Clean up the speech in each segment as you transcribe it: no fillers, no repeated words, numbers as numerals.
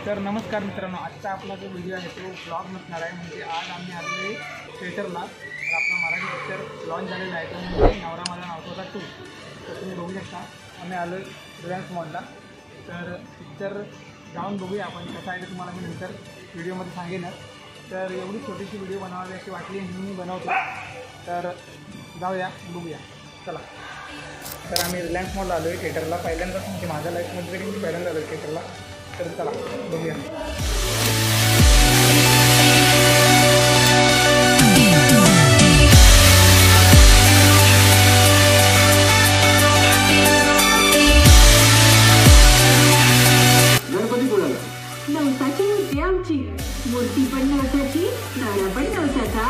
तर नमस्कार मित्रांनो, आजचा आपला जो व्हिडिओ आहे तो ब्लॉग नसणार आहे. म्हणजे आज आम्ही आलेले थिएटरला. तर आपला मराठी पिक्चर लॉन्च झालेला आहे, तो म्हणजे नवरा माझा नवसाचा 2. तर तुम्ही बघू शकता आम्ही आलो रिलायन्स मॉलला. तर पिक्चर जाऊन बघूया आपण कसा आहे ते तुम्हाला मी नंतर व्हिडिओमध्ये सांगेनच. तर एवढी छोटीशी व्हिडिओ बनवावी अशी वाटली म्हणून मी बनवतो. तर जाऊया बघूया, चला. तर आम्ही रिलायन्स मॉलला आलो आहे थिएटरला. पहिल्यांदाच म्हणजे माझ्या लाईफमध्ये तरी मी पहिल्यांदा आलो आहे थिएटरला. तर चला बघूया. गणपती कोणाला? नवसाची मूर्ती आमची. मूर्ती पण नवसाची, नाळा पण नवसाचा.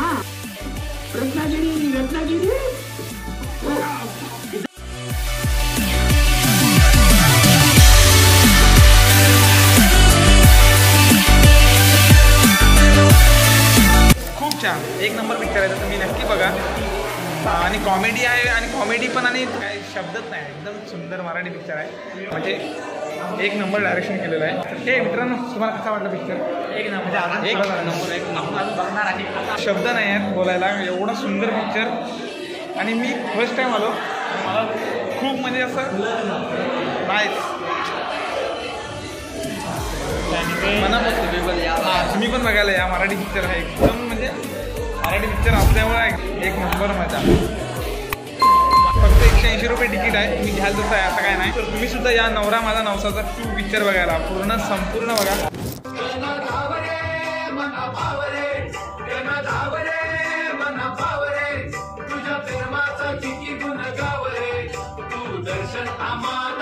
रत्नागिरी रत्नागिरी. खूप छान, एक नंबर पिक्चर आहे. तर तुम्ही नक्की बघा. आणि कॉमेडी आहे, आणि कॉमेडी पण, आणि काही शब्दच नाही, एकदम सुंदर मराठी पिक्चर आहे. म्हणजे एक नंबर डायरेक्शन केलेलं आहे. तर ते मित्रांनो, तुम्हाला कसा वाटला पिक्चर? एक नंबर, एक नंबर. बघणार आहे, शब्द नाही आहेत बोलायला, एवढा सुंदर पिक्चर. आणि मी फर्स्ट टाईम आलो, मला खूप म्हणजे असं नाईस. तुम्ही पण बघायला या. मराठी पिक्चर आहे, एकदम म्हणजे मराठी पिक्चर असल्यामुळे एक नंबर मजा. फक्त 180 रुपये तिकीट आहे, तुम्ही घ्याल तसं आहे, असं काय नाही. तर तुम्ही सुद्धा या नवरा माझा नवसाचा 2 पिक्चर बघायला संपूर्ण बघा. तुझ्या प्रेमाचा किती गुण गावरे, तू दर्शन आम्हाला